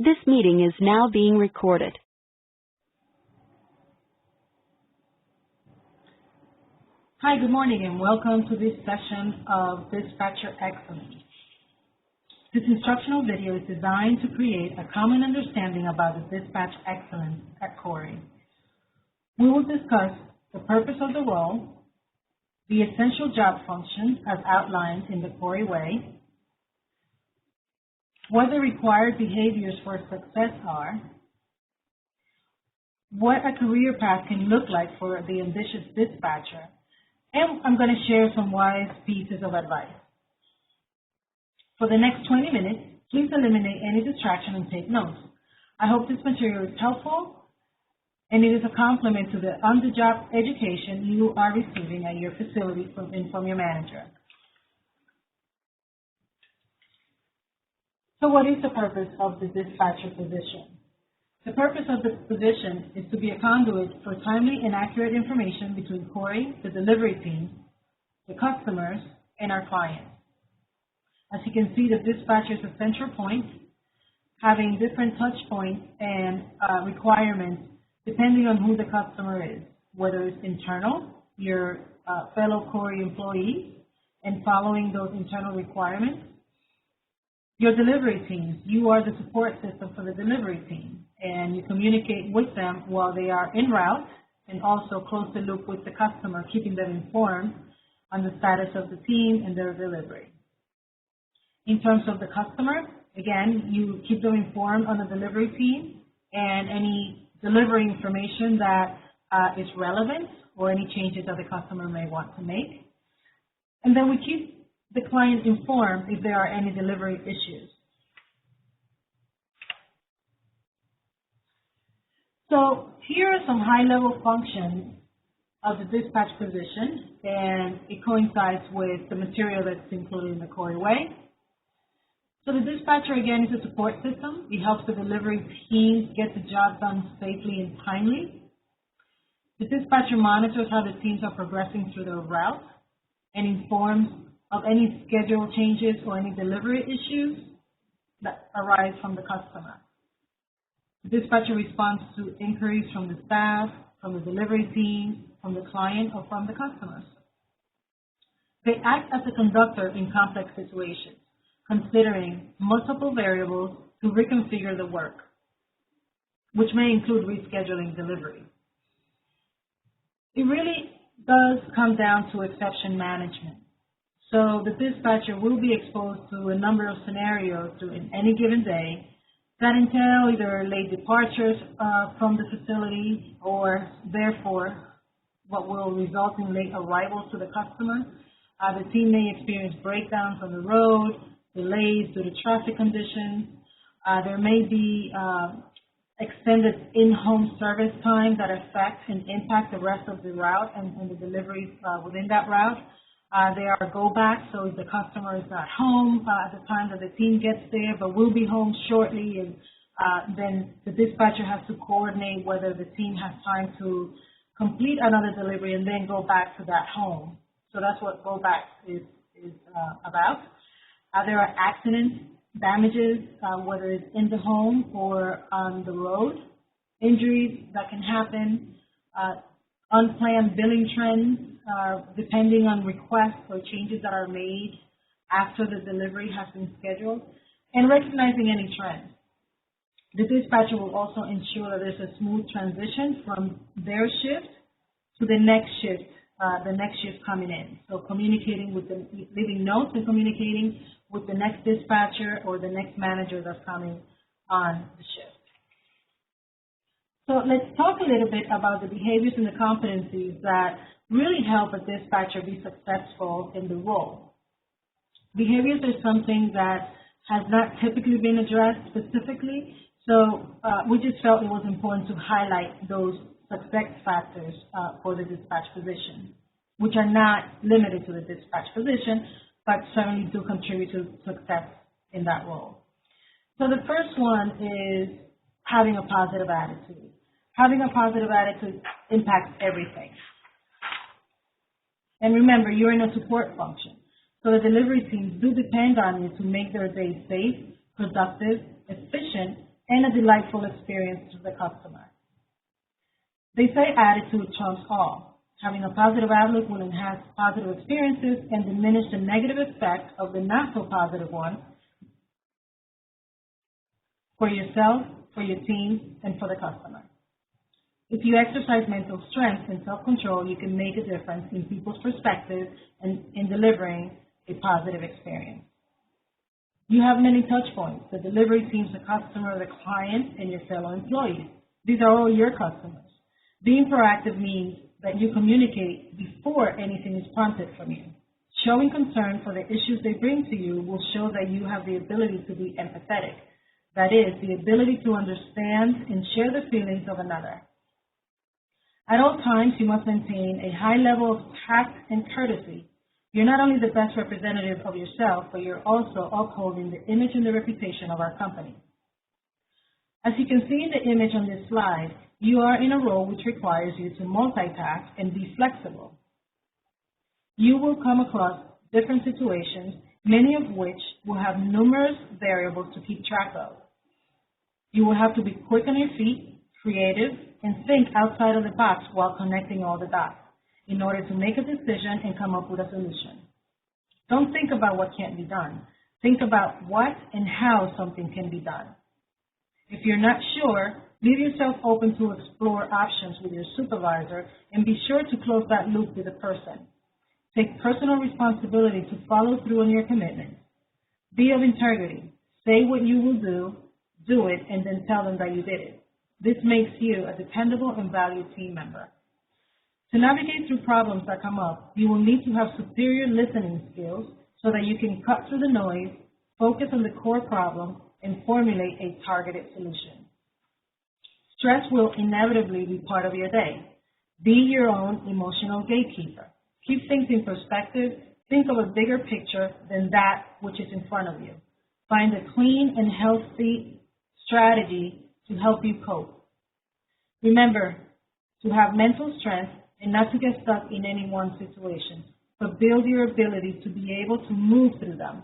This meeting is now being recorded. Hi, good morning, and welcome to this session of Dispatcher Excellence. This instructional video is designed to create a common understanding about the dispatch excellence at Cory. We will discuss the purpose of the role, the essential job functions as outlined in the Cory Way, what the required behaviors for success are, what a career path can look like for the ambitious dispatcher, and I'm going to share some wise pieces of advice. For the next 20 minutes, please eliminate any distraction and take notes. I hope this material is helpful and it is a complement to the on-the-job education you are receiving at your facility from your manager. So what is the purpose of the dispatcher position? The purpose of the position is to be a conduit for timely and accurate information between Cory, the delivery team, the customers, and our clients. As you can see, the dispatcher is a central point, having different touch points and requirements depending on who the customer is, whether it's internal, your fellow Cory employees, and following those internal requirements. Your delivery teams, you are the support system for the delivery team, and you communicate with them while they are en route and also close the loop with the customer, keeping them informed on the status of the team and their delivery. In terms of the customer, again, you keep them informed on the delivery team and any delivery information that is relevant or any changes that the customer may want to make. And then we keep the client informed if there are any delivery issues. So here are some high-level functions of the dispatch position, and it coincides with the material that's included in the Cory Way. So the dispatcher, again, is a support system. It helps the delivery teams get the job done safely and timely. The dispatcher monitors how the teams are progressing through their route and informs of any schedule changes or any delivery issues that arise from the customer. The dispatcher responds to inquiries from the staff, from the delivery team, from the client, or from the customers. They act as a conductor in complex situations, considering multiple variables to reconfigure the work, which may include rescheduling delivery. It really does come down to exception management. So the dispatcher will be exposed to a number of scenarios in any given day that entail either late departures from the facility or therefore what will result in late arrivals to the customer. The team may experience breakdowns on the road, delays due to traffic conditions. There may be extended in-home service time that affect and impact the rest of the route and the deliveries within that route. There are go-backs, so if the customer is not home at the time that the team gets there, but will be home shortly, and then the dispatcher has to coordinate whether the team has time to complete another delivery and then go back to that home. So that's what go-back is about. There are accidents, damages, whether it's in the home or on the road, injuries that can happen, unplanned billing trends, depending on requests or changes that are made after the delivery has been scheduled, and recognizing any trends. The dispatcher will also ensure that there's a smooth transition from their shift to the next shift coming in. So communicating with them, leaving notes and communicating with the next dispatcher or the next manager that's coming on the shift. So let's talk a little bit about the behaviors and the competencies that really help a dispatcher be successful in the role. Behaviors are something that has not typically been addressed specifically, so we just felt it was important to highlight those success factors for the dispatch position, which are not limited to the dispatch position, but certainly do contribute to success in that role. So the first one is having a positive attitude. Having a positive attitude impacts everything. And remember, you're in a support function. So the delivery teams do depend on you to make their day safe, productive, efficient, and a delightful experience to the customer. They say attitude trumps all. Having a positive outlook will enhance positive experiences and diminish the negative effect of the not so positive one for yourself, for your team, and for the customer. If you exercise mental strength and self-control, you can make a difference in people's perspective and in delivering a positive experience. You have many touch points: the delivery teams, the customer, the client, and your fellow employees. These are all your customers. Being proactive means that you communicate before anything is prompted from you. Showing concern for the issues they bring to you will show that you have the ability to be empathetic. That is, the ability to understand and share the feelings of another. At all times, you must maintain a high level of tact and courtesy. You're not only the best representative of yourself, but you're also upholding the image and the reputation of our company. As you can see in the image on this slide, you are in a role which requires you to multitask and be flexible. You will come across different situations, many of which will have numerous variables to keep track of. You will have to be quick on your feet, creative, and think outside of the box while connecting all the dots in order to make a decision and come up with a solution. Don't think about what can't be done. Think about what and how something can be done. If you're not sure, leave yourself open to explore options with your supervisor and be sure to close that loop with the person. Take personal responsibility to follow through on your commitments. Be of integrity. Say what you will do it, and then tell them that you did it. This makes you a dependable and valued team member. To navigate through problems that come up, you will need to have superior listening skills so that you can cut through the noise, focus on the core problem, and formulate a targeted solution. Stress will inevitably be part of your day. Be your own emotional gatekeeper. Keep things in perspective. Think of a bigger picture than that which is in front of you. Find a clean and healthy strategy to help you cope. Remember to have mental strength and not to get stuck in any one situation, but build your ability to be able to move through them.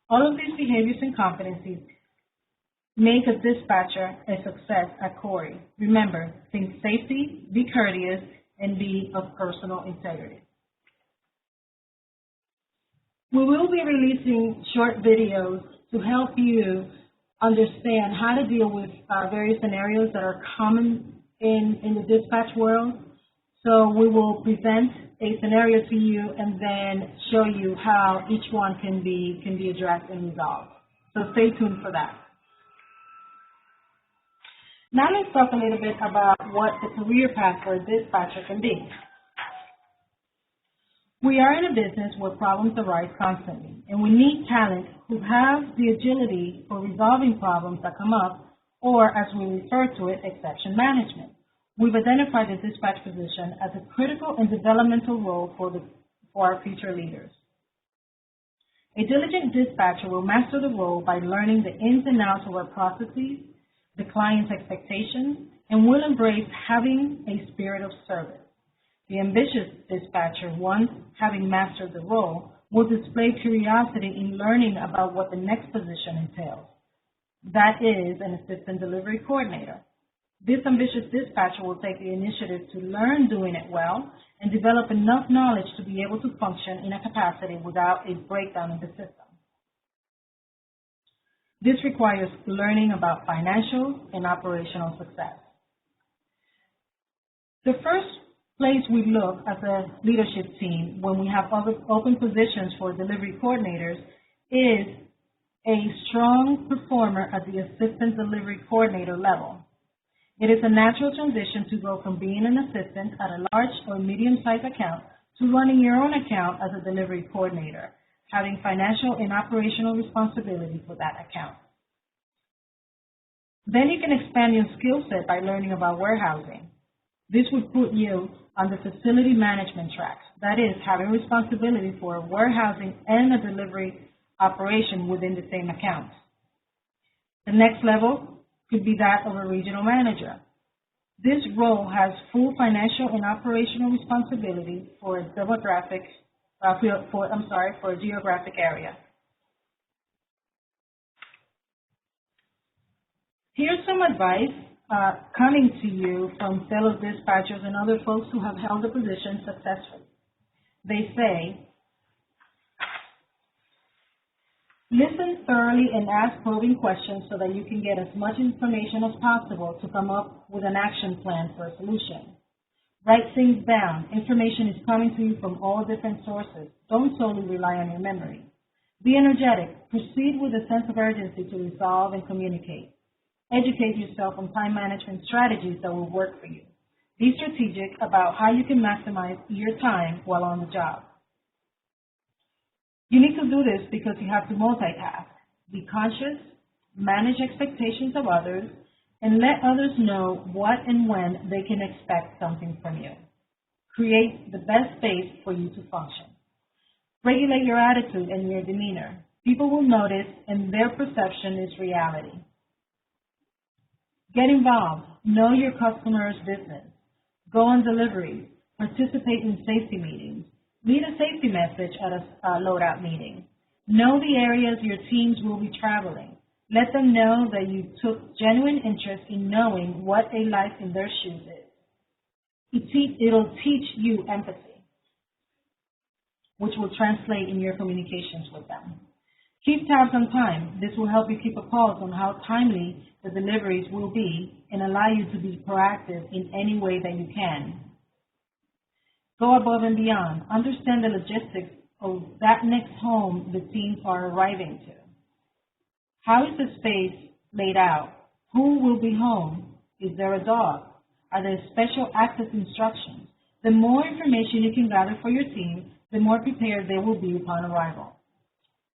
All of these behaviors and competencies make a dispatcher a success at Cory. Remember, think safety, be courteous, and be of personal integrity. We will be releasing short videos to help you understand how to deal with various scenarios that are common in the dispatch world. So we will present a scenario to you and then show you how each one can be addressed and resolved. So stay tuned for that. Now let's talk a little bit about what the career path for a dispatcher can be. We are in a business where problems arise constantly, and we need talent who have the agility for resolving problems that come up, or as we refer to it, exception management. We've identified the dispatch position as a critical and developmental role for our future leaders. A diligent dispatcher will master the role by learning the ins and outs of our processes, the client's expectations, and will embrace having a spirit of service. The ambitious dispatcher, once having mastered the role, will display curiosity in learning about what the next position entails. That is an assistant delivery coordinator. This ambitious dispatcher will take the initiative to learn doing it well and develop enough knowledge to be able to function in a capacity without a breakdown in the system. This requires learning about financial and operational success. The first place we look as a leadership team when we have open positions for delivery coordinators is a strong performer at the assistant delivery coordinator level. It is a natural transition to go from being an assistant at a large or medium-sized account to running your own account as a delivery coordinator, having financial and operational responsibility for that account. Then you can expand your skill set by learning about warehousing. This would put you on the facility management track, that is, having responsibility for a warehousing and a delivery operation within the same account. The next level could be that of a regional manager. This role has full financial and operational responsibility for a geographic area. Here's some advice coming to you from fellow dispatchers and other folks who have held the position successfully. They say, listen thoroughly and ask probing questions so that you can get as much information as possible to come up with an action plan for a solution. Write things down. Information is coming to you from all different sources. Don't solely rely on your memory. Be energetic. Proceed with a sense of urgency to resolve and communicate. Educate yourself on time management strategies that will work for you. Be strategic about how you can maximize your time while on the job. You need to do this because you have to multitask. Be conscious, manage expectations of others, and let others know what and when they can expect something from you. Create the best space for you to function. Regulate your attitude and your demeanor. People will notice, and their perception is reality. Get involved. Know your customer's business. Go on deliveries. Participate in safety meetings. Lead a safety message at a loadout meeting. Know the areas your teams will be traveling. Let them know that you took genuine interest in knowing what a life in their shoes is. It'll teach you empathy, which will translate in your communications with them. Keep tabs on time. This will help you keep a pulse on how timely the deliveries will be and allow you to be proactive in any way that you can. Go above and beyond. Understand the logistics of that next home the teams are arriving to. How is the space laid out? Who will be home? Is there a dog? Are there special access instructions? The more information you can gather for your team, the more prepared they will be upon arrival.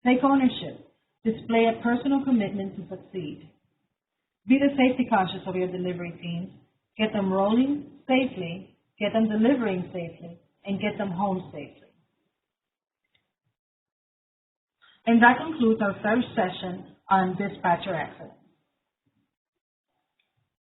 Take ownership. Display a personal commitment to succeed. Be the safety conscious of your delivery teams. Get them rolling safely, get them delivering safely, and get them home safely. And that concludes our third session on dispatcher excellence.